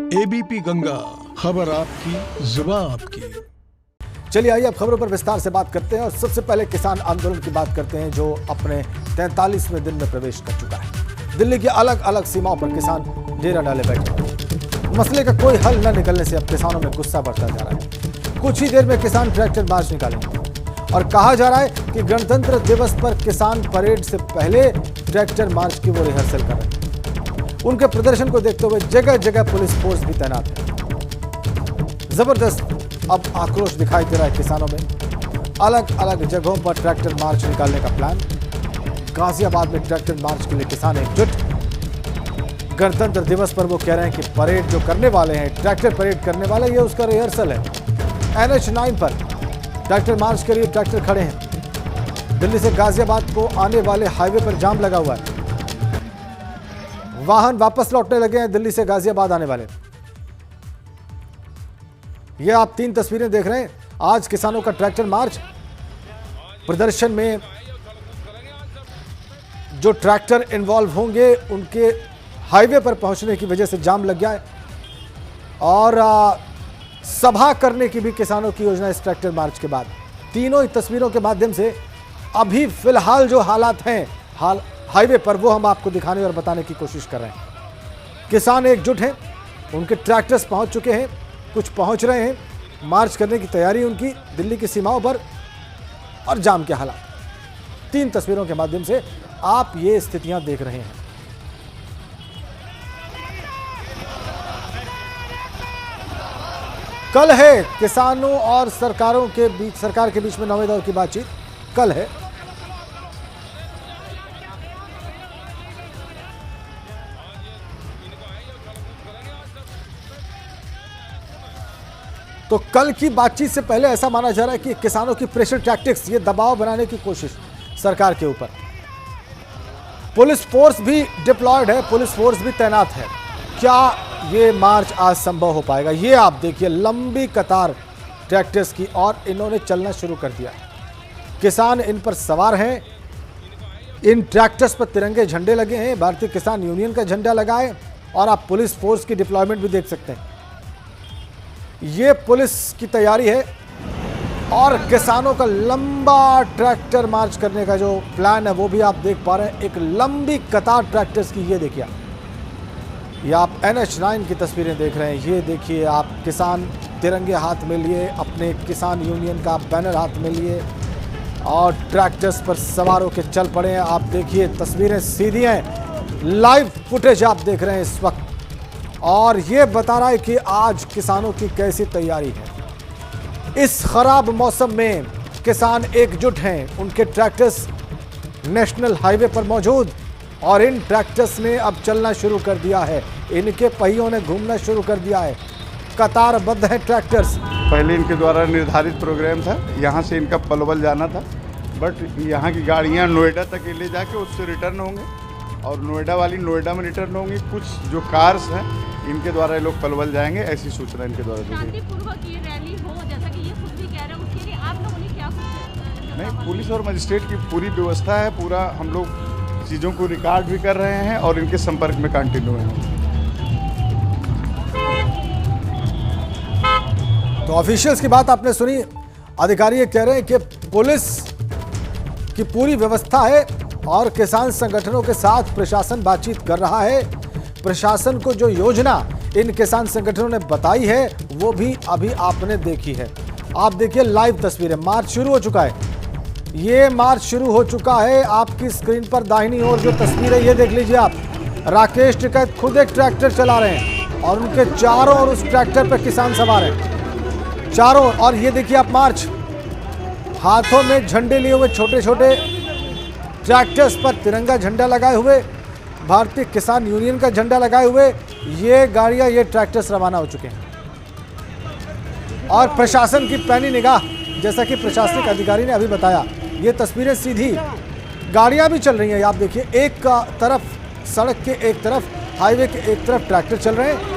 ABP Ganga, खबर आपकी, जुबान आपकी। चलिए आइए अब खबरों पर विस्तार से बात करते हैं और सबसे पहले किसान आंदोलन की बात करते हैं जो अपने 43वें दिन में प्रवेश कर चुका है। दिल्ली की अलग अलग सीमाओं पर किसान डेरा डाले बैठे। मसले का कोई हल न निकलने से अब किसानों में गुस्सा बढ़ता जा रहा है। कुछ ही देर में किसान ट्रैक्टर मार्च निकालेंगे और कहा जा रहा है कि गणतंत्र दिवस पर किसान परेड से पहले ट्रैक्टर मार्च की वो रिहर्सल कर रहे हैं। उनके प्रदर्शन को देखते हुए जगह जगह पुलिस फोर्स भी तैनात है। जबरदस्त अब आक्रोश दिखाई दे रहा है किसानों में। अलग अलग जगहों पर ट्रैक्टर मार्च निकालने का प्लान। गाजियाबाद में ट्रैक्टर मार्च के लिए किसान एकजुट। गणतंत्र दिवस पर वो कह रहे हैं कि परेड जो करने वाले हैं, ट्रैक्टर परेड करने वाले, ये उसका रिहर्सल है। NH9 पर ट्रैक्टर मार्च के लिए ट्रैक्टर खड़े हैं। दिल्ली से गाजियाबाद को आने वाले हाईवे पर जाम लगा हुआ है। वाहन वापस लौटने लगे हैं दिल्ली से गाजियाबाद आने वाले। ये आप 3 तस्वीरें देख रहे हैं। आज किसानों का ट्रैक्टर मार्च प्रदर्शन में जो ट्रैक्टर इन्वॉल्व होंगे उनके हाईवे पर पहुंचने की वजह से जाम लग गया है और सभा करने की भी किसानों की योजना इस ट्रैक्टर मार्च के बाद। तीनों ही तस्वीरों के माध्यम से अभी फिलहाल जो हालात हैं हाईवे पर वो हम आपको दिखाने और बताने की कोशिश कर रहे हैं। किसान एकजुट हैं, उनके ट्रैक्टर्स पहुंच चुके हैं, कुछ पहुंच रहे हैं, मार्च करने की तैयारी उनकी दिल्ली की सीमाओं पर, और जाम के हालात 3 तस्वीरों के माध्यम से आप ये स्थितियां देख रहे हैं। कल है किसानों और सरकार के बीच में 9वें दौर की बातचीत कल है। तो कल की बातचीत से पहले ऐसा माना जा रहा है कि किसानों की प्रेशर टैक्टिक्स, ये दबाव बनाने की कोशिश सरकार के ऊपर। पुलिस फोर्स भी डिप्लॉयड है, पुलिस फोर्स भी तैनात है। क्या ये मार्च आज संभव हो पाएगा? ये आप देखिए, लंबी कतार ट्रैक्टर्स की और इन्होंने चलना शुरू कर दिया। किसान इन पर सवार हैं। इन ट्रैक्टर्स पर तिरंगे झंडे लगे हैं, भारतीय किसान यूनियन का झंडा लगा है और आप पुलिस फोर्स की डिप्लॉयमेंट भी देख सकते हैं। ये पुलिस की तैयारी है और किसानों का लंबा ट्रैक्टर मार्च करने का जो प्लान है वो भी आप देख पा रहे हैं। एक लंबी कतार ट्रैक्टर्स की, ये देखिए ये आप NH9 की तस्वीरें देख रहे हैं। ये देखिए आप किसान तिरंगे हाथ में लिए, अपने किसान यूनियन का बैनर हाथ में लिए और ट्रैक्टर्स पर सवार होकर चल पड़े हैं। आप देखिए तस्वीरें सीधी हैं, लाइव फुटेज आप देख रहे हैं इस वक्त, और ये बता रहा है कि आज किसानों की कैसी तैयारी है। इस खराब मौसम में किसान एकजुट हैं, उनके ट्रैक्टर्स नेशनल हाईवे पर मौजूद और इन ट्रैक्टर्स ने अब चलना शुरू कर दिया है। इनके पहियों ने घूमना शुरू कर दिया है। कतारबद्ध है ट्रैक्टर्स। पहले इनके द्वारा निर्धारित प्रोग्राम था, यहाँ से इनका पलवल जाना था, बट यहाँ की गाड़ियाँ नोएडा तक ले जाके उससे रिटर्न होंगे और नोएडा वाली नोएडा में रिटर्न होंगी। कुछ जो कार्स हैं इनके द्वारा ये लोग पलवल जाएंगे, ऐसी सूचना इनके द्वारा दी गई। शांतिपूर्वक ये रैली हो, जैसा कि ये खुद भी कह रहे हैं, उसके लिए आप लोगों ने क्या कुछ नहीं, पुलिस और मजिस्ट्रेट की पूरी व्यवस्था है। पूरा हम लोग चीज़ों को रिकॉर्ड भी कर रहे हैं और इनके संपर्क में कंटिन्यू हैं। तो ऑफिशियल्स की बात आपने सुनी। अधिकारी ये कह रहे हैं कि पुलिस की पूरी व्यवस्था है और किसान संगठनों के साथ प्रशासन बातचीत कर रहा है। प्रशासन को जो योजना इन किसान संगठनों ने बताई है वो भी अभी आपने देखी है। आप देखिए लाइव तस्वीरें, मार्च शुरू हो चुका है। ये मार्च शुरू हो चुका है। आपकी स्क्रीन पर दाहिनी ओर जो तस्वीर है ये देख लीजिए आप। राकेश टिकैत खुद एक ट्रैक्टर चला रहे हैं और उनके चारों ओर उस ट्रैक्टर पर किसान सवार हैं चारों। और ये देखिए आप मार्च, हाथों में झंडे लिए हुए, छोटे छोटे ट्रैक्टर्स पर तिरंगा झंडा लगाए हुए, भारतीय किसान यूनियन का झंडा लगाए हुए ये गाड़ियां, ये ट्रैक्टर्स रवाना हो चुके हैं। और प्रशासन की पैनी निगाह, जैसा कि प्रशासनिक अधिकारी ने अभी बताया, ये तस्वीरें सीधी गाड़ियां भी चल रही हैं। आप देखिए, एक तरफ सड़क के एक तरफ, हाईवे के एक तरफ ट्रैक्टर चल रहे हैं,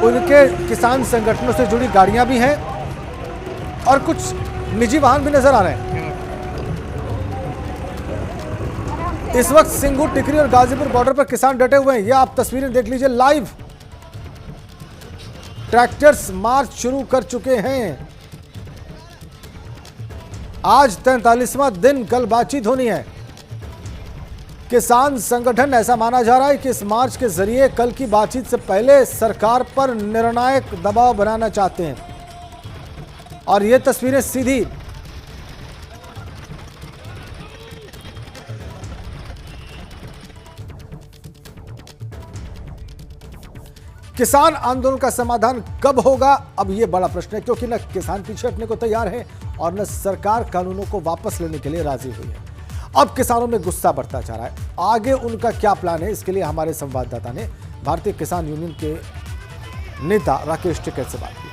उनके किसान संगठनों से जुड़ी गाड़ियां भी हैं और कुछ निजी वाहन भी नजर आ रहे हैं। इस वक्त सिंगू, टिकरी और गाजीपुर बॉर्डर पर किसान डटे हुए हैं। ये आप तस्वीरें देख लीजिए लाइव। ट्रैक्टर्स मार्च शुरू कर चुके हैं। आज 43वां दिन, कल बातचीत होनी है। किसान संगठन, ऐसा माना जा रहा है कि इस मार्च के जरिए कल की बातचीत से पहले सरकार पर निर्णायक दबाव बनाना चाहते हैं। और ये तस्वीरें सीधी किसान आंदोलन का समाधान कब होगा, अब यह बड़ा प्रश्न है, क्योंकि न किसान पीछे हटने को तैयार है और न सरकार कानूनों को वापस लेने के लिए राजी हुई है। अब किसानों में गुस्सा बढ़ता जा रहा है। आगे उनका क्या प्लान है, इसके लिए हमारे संवाददाता ने भारतीय किसान यूनियन के नेता राकेश टिकैत से बात की।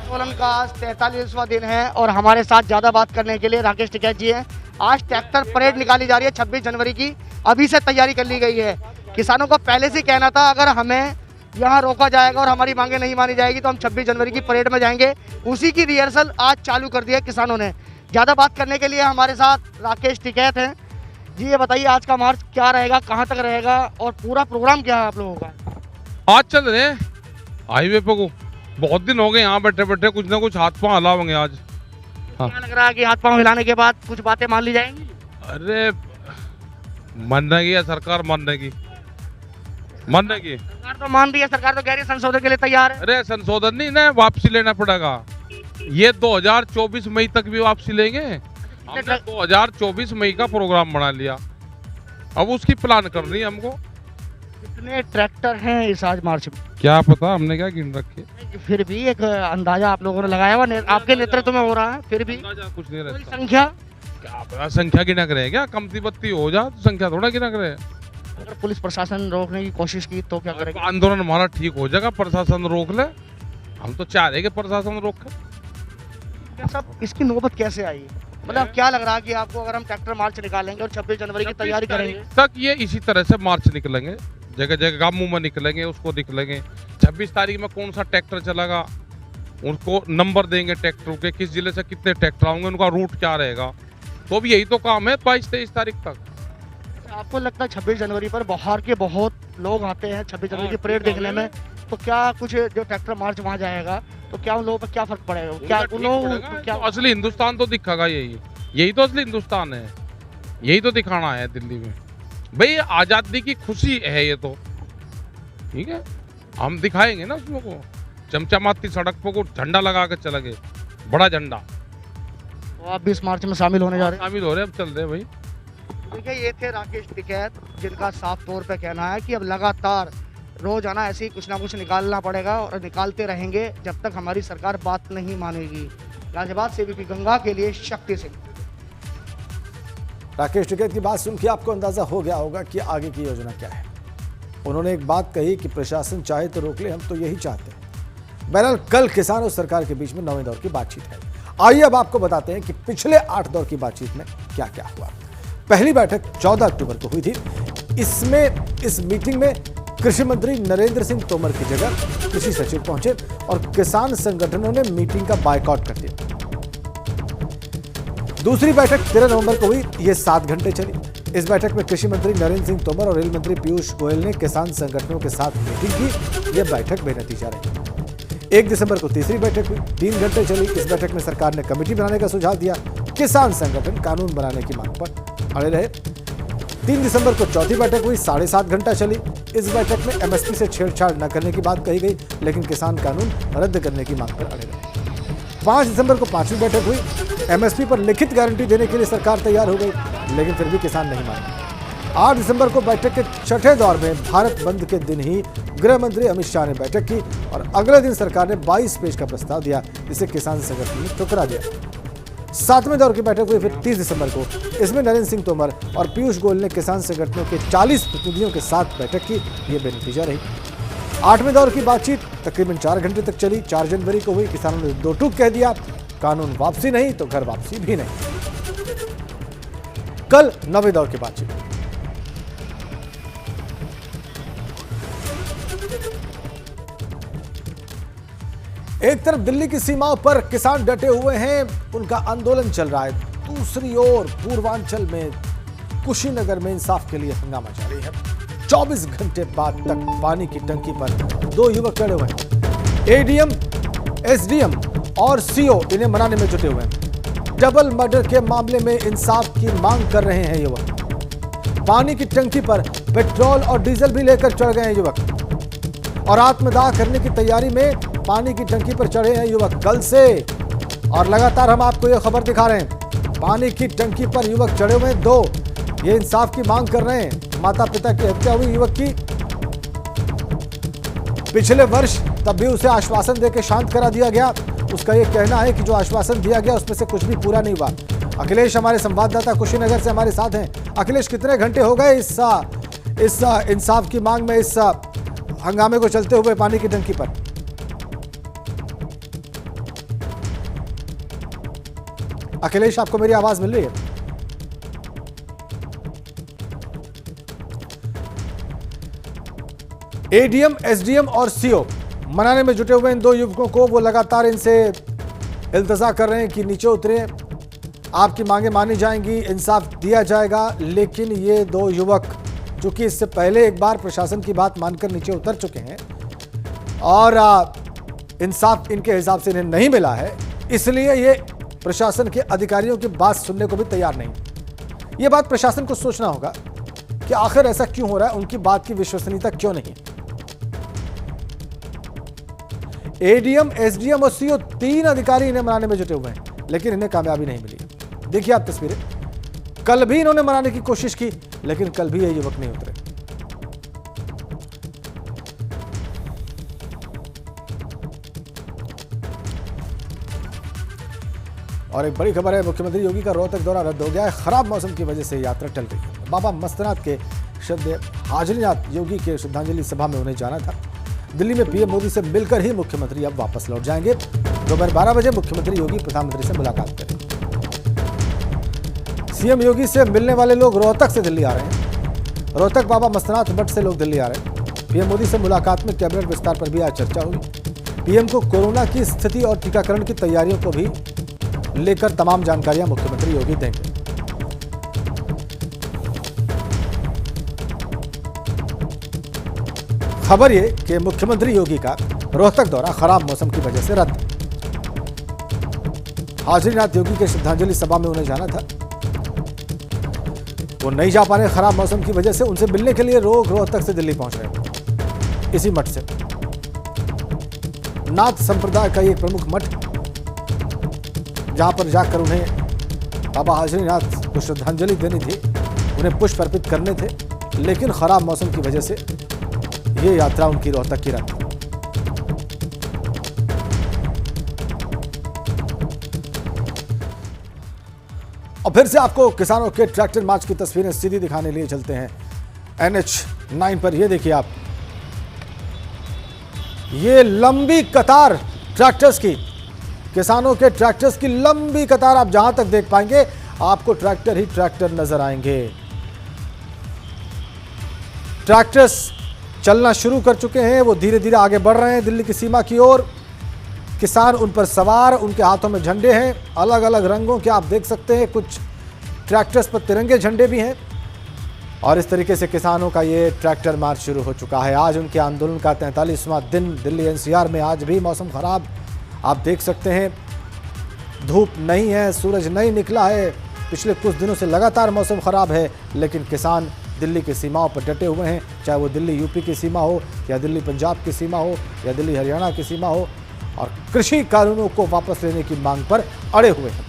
आंदोलन का आज 43वां दिन है और हमारे साथ ज्यादा बात करने के लिए राकेश टिकैत जी हैं। आज ट्रैक्टर परेड निकाली जा रही है 26 जनवरी की, अभी से तैयारी कर ली गई है। किसानों का पहले से कहना था अगर हमें यहाँ रोका जाएगा और हमारी मांगे नहीं मानी जाएगी तो हम 26 जनवरी की परेड में जाएंगे। उसी की रिहर्सल आज चालू कर दिया किसानों ने। ज़्यादा बात करने के लिए हमारे साथ राकेश टिकैत हैं। जी ये बताइए आज का मार्च क्या रहेगा, कहाँ तक रहेगा और पूरा प्रोग्राम क्या है आप लोगों का? आज चल रहे हैं हाईवे पे को, बहुत दिन हो गए यहाँ बैठे बैठे, कुछ ना कुछ हाथ पाँव हिलाओगे आज। हाँ। क्या लग रहा है कि हाथ पाँव हिलाने के बाद कुछ बातें मान ली जाएंगी? अरे मानने की है सरकार, मानने की सरकार तो मान रही है, सरकार तो कह रही है संशोधन के लिए तैयार है। अरे संशोधन नहीं ना, वापसी लेना पड़ेगा। ये 2024 मई तक भी वापसी लेंगे। हमने 2024 मई का प्रोग्राम बना लिया, अब उसकी प्लान करनी है हमको। कितने ट्रैक्टर हैं इस आज मार्च में? क्या पता, हमने क्या गिन रखे। फिर भी एक अंदाजा आप लोगों ने लगाया हुआ, आपके नेतृत्व में हो रहा है, फिर भी कुछ नहीं कोई रहता। संख्या क्या पता संख्या गिना करे क्या, कमती बत्ती हो जा तो संख्या थोड़ा गिना करे। अगर पुलिस प्रशासन रोकने की कोशिश की तो क्या करेगा? आंदोलन हमारा ठीक हो जाएगा, प्रशासन रोक ले। हम तो चाह रहे कि प्रशासन रोके। सब इसकी नौबत कैसे आई? मतलब क्या लग रहा है कि आपको अगर हम ट्रैक्टर मार्च निकालेंगे और 26 जनवरी की तैयारी करेंगे तक ये इसी तरह से मार्च निकलेंगे, जगह जगह गाँव में निकलेंगे, उसको निकलेंगे। 26 तारीख में कौन सा ट्रैक्टर चलेगा, उनको नंबर देंगे ट्रैक्टर के, किस जिले से कितने ट्रैक्टर आएंगे, उनका रूट क्या रहेगा। तो भी यही तो काम है 22-23 तारीख तक। आपको लगता है 26 जनवरी पर बाहर के बहुत लोग आते हैं 26 जनवरी की परेड देखने में, तो क्या कुछ जो ट्रैक्टर मार्च वहाँ जाएगा तो क्या उन लोगों पर क्या फर्क पड़ेगा? क्या उन लोगों क्या तो असली हिंदुस्तान तो दिखेगा, यही तो असली हिंदुस्तान है, यही तो दिखाना है दिल्ली में। भाई आजादी की खुशी है ये तो, ठीक है, हम दिखाएंगे ना उसमें को। चमचमाती सड़क पर को झंडा लगा के चला गए, बड़ा झंडा। तो आप भी इस मार्च में शामिल होने जा रहे हैं? शामिल हो रहे, अब चल रहे भाई। देखिए ये थे राकेश टिकैत, जिनका साफ तौर पे कहना है कि अब लगातार रोजाना ऐसे ही कुछ ना कुछ निकालना पड़ेगा और निकालते रहेंगे जब तक हमारी सरकार बात नहीं मानेगी। गाजियाबाद से बीपी गंगा के लिए शक्ति सिंह। राकेश टिकैत की बात सुन के आपको अंदाजा हो गया होगा कि आगे की योजना क्या है। उन्होंने एक बात कही कि प्रशासन चाहे तो रोक ले, हम तो यही चाहते हैं। बहरहाल कल किसान और सरकार के बीच में 9वें दौर की बातचीत है। आइए अब आपको बताते हैं कि पिछले 8 दौर की बातचीत में क्या क्या हुआ। पहली बैठक 14 अक्टूबर को हुई थी। इस मीटिंग में कृषि मंत्री नरेंद्र सिंह तोमर की जगह कृषि सचिव पहुंचे और किसान संगठनों ने मीटिंग का बायकॉट कर दिया। दूसरी बैठक 13 नवंबर को हुई, ये 7 घंटे चली। इस बैठक में कृषि मंत्री नरेंद्र सिंह तोमर और रेल मंत्री पीयूष गोयल ने किसान संगठनों के साथ मीटिंग की। यह बैठक बेनतीजा रही। 1 दिसंबर को तीसरी बैठक हुई, 3 घंटे चली। इस बैठक में सरकार ने कमेटी बनाने का सुझाव दिया। किसान संगठन कानून बनाने की मांग पर अड़े रहे। 3 दिसंबर को चौथी बैठक हुई, 7.5 घंटा चली। इस बैठक में एमएसपी से छेड़छाड़ न करने की बात कही गई, लेकिन किसान कानून रद्द करने की मांग पर अड़े रहे। 5 दिसंबर को 5वीं बैठक हुई। एमएसपी पर लिखित गारंटी देने के लिए सरकार तैयार हो गई, लेकिन फिर भी किसान नहीं माने। 8 दिसंबर को बैठक के छठे दौर में भारत बंद के दिन ही गृह मंत्री अमित शाह ने बैठक की और अगले दिन सरकार ने 22 पेज का प्रस्ताव दिया, जिसे किसान संगठन ने ठुकरा दिया। 7वें दौर की बैठक हुई फिर 30 दिसंबर को। इसमें नरेंद्र सिंह तोमर और पीयूष गोयल ने किसान संगठनों के 40 प्रतिनिधियों के साथ बैठक की। ये बेनतीजा रही। 8वें दौर की बातचीत तकरीबन 4 घंटे तक चली। 4 जनवरी को हुई। किसानों ने 2 टूक कह दिया, कानून वापसी नहीं तो घर वापसी भी नहीं। कल 9वें दौर की बातचीत। एक तरफ दिल्ली की सीमाओं पर किसान डटे हुए हैं, उनका आंदोलन चल रहा है। दूसरी ओर पूर्वांचल में कुशीनगर में इंसाफ के लिए हंगामा जारी है। 24 घंटे बाद तक पानी की टंकी पर 2 युवक खड़े हुए हैं। एडीएम, एसडीएम और सीओ इन्हें मनाने में जुटे हुए हैं। डबल मर्डर के मामले में इंसाफ की मांग कर रहे हैं युवक। पानी की टंकी पर पेट्रोल और डीजल भी लेकर चढ़ गए हैं युवक और आत्मदाह करने की तैयारी में पानी की टंकी पर चढ़े हैं युवक कल से। और लगातार हम आपको यह खबर दिखा रहे हैं, पानी की टंकी पर युवक चढ़े हुए हैं 2। ये इंसाफ की मांग कर रहे हैं। माता पिता की हत्या हुई युवक की पिछले वर्ष, तब भी उसे आश्वासन देकर शांत करा दिया गया। उसका यह कहना है कि जो आश्वासन दिया गया उसमें से कुछ भी पूरा नहीं हुआ। अखिलेश हमारे संवाददाता कुशीनगर से हमारे साथ हैं। अखिलेश, कितने घंटे हो गए इस इंसाफ की मांग में, इस हंगामे को चलते हुए पानी की टंकी पर? अखिलेश, आपको मेरी आवाज मिल रही है? एडीएम, एसडीएम और सीओ मनाने में जुटे हुए इन 2 युवकों को। वो लगातार इनसे इल्तजा कर रहे हैं कि नीचे उतरे, आपकी मांगे मानी जाएंगी, इंसाफ दिया जाएगा। लेकिन ये 2 युवक जो कि इससे पहले एक बार प्रशासन की बात मानकर नीचे उतर चुके हैं और इंसाफ इनके हिसाब से इन्हें नहीं मिला है, इसलिए ये प्रशासन के अधिकारियों की बात सुनने को भी तैयार नहीं। ये बात प्रशासन को सोचना होगा कि आखिर ऐसा क्यों हो रहा है, उनकी बात की विश्वसनीयता क्यों नहीं। एडीएम, एसडीएम और सीओ 3 अधिकारी इन्हें मनाने में जुटे हुए हैं, लेकिन इन्हें कामयाबी नहीं मिली। देखिए आप तस्वीरें, कल भी इन्होंने मनाने की कोशिश की, लेकिन कल भी ये युवक नहीं उतरे। और एक बड़ी खबर है, मुख्यमंत्री योगी का रोहतक दौरा रद्द हो गया है। खराब मौसम की वजह से यात्रा टल गई है। बाबा मस्तनाथ के श्रद्धेय हाजरीनाथ योगी के श्रद्धांजलि सभा में उन्हें जाना था। दिल्ली में पीएम मोदी से मिलकर ही मुख्यमंत्री अब वापस लौट जाएंगे। दोपहर 12 बजे मुख्यमंत्री योगी प्रधानमंत्री से मुलाकात करेंगे। सीएम योगी से मिलने वाले लोग रोहतक से दिल्ली आ रहे हैं। रोहतक बाबा मस्तनाथ मठ से लोग दिल्ली आ रहे हैं। पीएम मोदी से मुलाकात में कैबिनेट विस्तार पर भी आज चर्चा हुई। पीएम को कोरोना की स्थिति और टीकाकरण की तैयारियों को भी लेकर तमाम जानकारियां मुख्यमंत्री योगी देंगे। खबर ये कि मुख्यमंत्री योगी का रोहतक दौरा खराब मौसम की वजह से रद्द। हाजरीनाथ योगी के श्रद्धांजलि सभा में उन्हें जाना था, वो नहीं जा पा रहे खराब मौसम की वजह से। उनसे मिलने के लिए रोहतक से दिल्ली पहुंच रहे, इसी मठ से। नाथ संप्रदाय का एक प्रमुख मठ, जहां पर जाकर उन्हें बाबा हाजरीनाथ को श्रद्धांजलि देनी थी, उन्हें पुष्प अर्पित करने थे, लेकिन खराब मौसम की वजह से ये यात्रा उनकी रोहतक की रद्द। और फिर से आपको किसानों के ट्रैक्टर मार्च की तस्वीरें सीधी दिखाने लिए चलते हैं NH9 पर। ये देखिए आप, ये लंबी कतार ट्रैक्टर्स की, किसानों के ट्रैक्टर्स की लंबी कतार, आप जहां तक देख पाएंगे आपको ट्रैक्टर ही ट्रैक्टर नजर आएंगे। ट्रैक्टर्स चलना शुरू कर चुके हैं, वो धीरे धीरे आगे बढ़ रहे हैं दिल्ली की सीमा की ओर। किसान उन पर सवार, उनके हाथों में झंडे हैं अलग अलग रंगों के, आप देख सकते हैं। कुछ ट्रैक्टर्स पर तिरंगे झंडे भी हैं। और इस तरीके से किसानों का ये ट्रैक्टर मार्च शुरू हो चुका है। आज उनके आंदोलन का 43वां दिन। दिल्ली NCR में आज भी मौसम खराब, आप देख सकते हैं। धूप नहीं है, सूरज नहीं निकला है। पिछले कुछ दिनों से लगातार मौसम खराब है, लेकिन किसान दिल्ली की सीमाओं पर डटे हुए हैं। चाहे वो दिल्ली यूपी की सीमा हो, या दिल्ली पंजाब की सीमा हो, या दिल्ली हरियाणा की सीमा हो, और कृषि कानूनों को वापस लेने की मांग पर अड़े हुए हैं।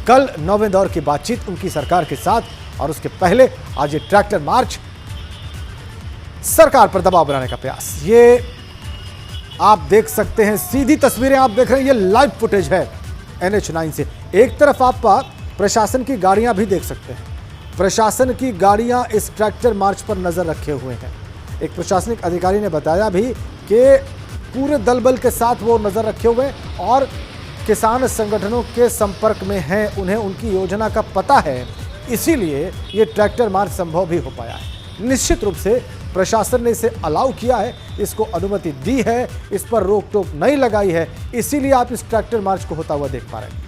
कल 9वें दौर की बातचीत उनकी सरकार के साथ, और उसके पहले आज ये ट्रैक्टर मार्च, सरकार पर दबाव बनाने का प्रयास। ये आप देख सकते हैं, सीधी तस्वीरें आप देख रहे हैं, ये लाइव फुटेज है NH9 से। एक तरफ आप प्रशासन की गाड़ियां भी देख सकते हैं। प्रशासन की गाड़ियां इस ट्रैक्टर मार्च पर नजर रखे हुए हैं। एक प्रशासनिक अधिकारी ने बताया भी कि पूरे दल बल के साथ वो नजर रखे हुए हैं और किसान संगठनों के संपर्क में हैं, उन्हें उनकी योजना का पता है, इसीलिए ये ट्रैक्टर मार्च संभव भी हो पाया है। निश्चित रूप से प्रशासन ने इसे अलाउ किया है, इसको अनुमति दी है, इस पर रोक टोक नहीं लगाई है, इसीलिए आप इस ट्रैक्टर मार्च को होता हुआ देख पा रहे हैं।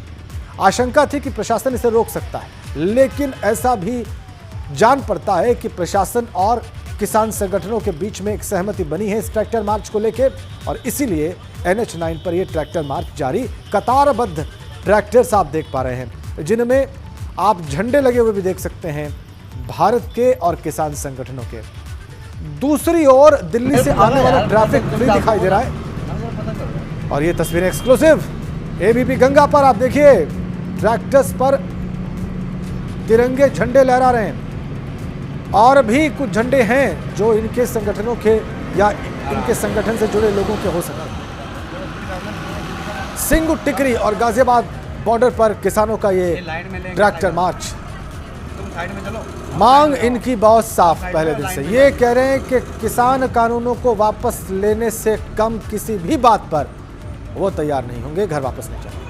आशंका थी कि प्रशासन इसे रोक सकता है, लेकिन ऐसा भी जान पड़ता है कि प्रशासन और किसान संगठनों के बीच में एक सहमति बनी है इस ट्रैक्टर मार्च को लेकर, और इसीलिए NH9 पर यह ट्रैक्टर मार्च जारी। कतारबद्ध ट्रैक्टर्स आप देख पा रहे हैं, जिनमें आप झंडे लगे हुए भी देख सकते हैं भारत के और किसान संगठनों के। दूसरी ओर दिल्ली से आने वाला ट्रैफिक फ्री दिखाई दे रहा है, और ये तस्वीरें एक्सक्लूसिव ABP गंगा पर आप देखिए, ट्रैक्टर्स पर तिरंगे झंडे लहरा रहे हैं, और भी कुछ झंडे हैं जो इनके संगठनों के या इनके संगठन से जुड़े लोगों के हो सकते हैं। सिंगू, टिकरी और गाजियाबाद बॉर्डर पर किसानों का ये ट्रैक्टर मार्च। मांग इनकी बहुत साफ पहले दिन से, ये कह रहे हैं कि किसान कानूनों को वापस लेने से कम किसी भी बात पर वो तैयार नहीं होंगे, घर वापस नहीं जाएंगे।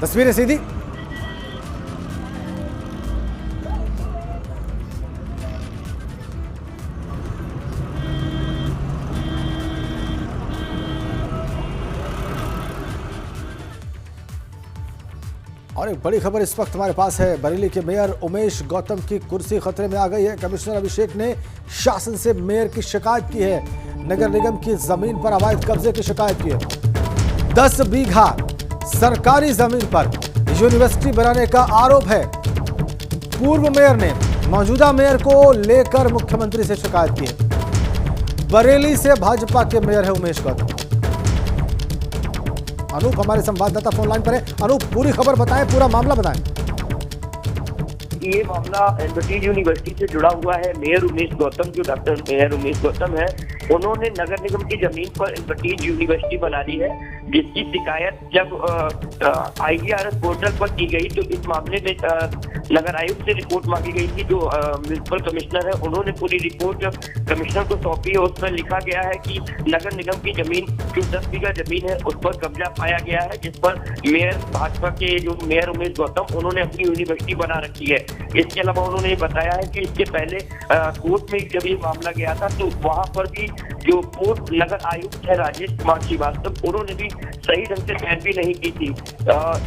तस्वीरें सीधी और एक बड़ी खबर इस वक्त हमारे पास है। बरेली के मेयर उमेश गौतम की कुर्सी खतरे में आ गई है। कमिश्नर अभिषेक ने शासन से मेयर की शिकायत की है, नगर निगम की जमीन पर अवैध कब्जे की शिकायत की है। 10 बीघा सरकारी जमीन पर यूनिवर्सिटी बनाने का आरोप है। पूर्व मेयर ने मौजूदा मेयर को लेकर मुख्यमंत्री से शिकायत की है। बरेली से भाजपा के मेयर है उमेश गौतम। अनूप हमारे संवाददाता फोन लाइन पर है। अनूप, पूरी खबर बताएं, पूरा मामला बताएं। ये मामला एडवर्टीज यूनिवर्सिटी से जुड़ा हुआ है। मेयर उमेश गौतम, जो डॉक्टर मेयर उमेश गौतम है, उन्होंने नगर निगम की जमीन पर एडवर्टीज यूनिवर्सिटी बना ली है, जिसकी शिकायत जब IGRS पोर्टल पर की गई तो इस मामले में नगर आयुक्त से रिपोर्ट मांगी गई थी। जो म्युनिसिपल कमिश्नर है, उन्होंने पूरी रिपोर्ट कमिश्नर को सौंपी है। उस पर लिखा गया है कि नगर निगम की जमीन जो 10 बीघा जमीन है उस पर कब्जा पाया गया है, जिस पर मेयर भाजपा के जो मेयर उमेश गौतम, उन्होंने अपनी यूनिवर्सिटी बना रखी है। इसके अलावा उन्होंने ये बताया है कि इसके पहले कोर्ट में जब ये मामला गया था तो वहां पर भी जो पूर्व नगर आयुक्त है राजेश कुमार श्रीवास्तव, उन्होंने भी सही ढंग से पैरवी नहीं की थी।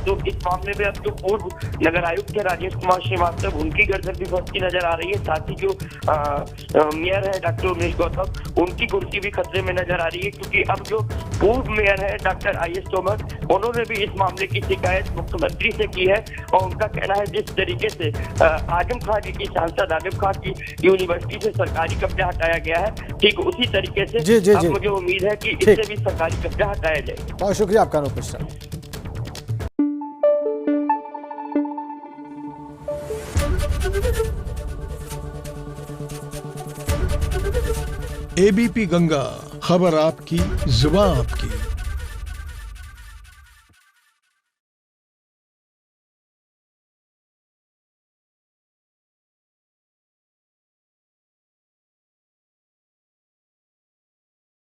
तो इस मामले में अब जो पूर्व नगर आयुक्त है राजेश कुमार श्रीवास्तव, उनकी गर्दन भी फंसती नजर आ रही है। साथ ही जो मेयर है डॉक्टर उमेश गौतम, उनकी कुर्सी भी खतरे में नजर आ रही है, क्योंकि अब जो पूर्व मेयर है डॉक्टर IS तोमर, उन्होंने भी इस मामले की शिकायत मुख्यमंत्री से की है। और उनका कहना है जिस तरीके से आजम खान जी की सांसद आजम खान की यूनिवर्सिटी से सरकारी कब्जा हटाया गया है, ठीक उसी तरीके से अब मुझे उम्मीद है कि इससे भी सरकारी कब्जा हटाया जाए। बहुत शुक्रिया आपका अनूप मिश्रा। ABP गंगा, खबर आपकी, जुबान आपकी।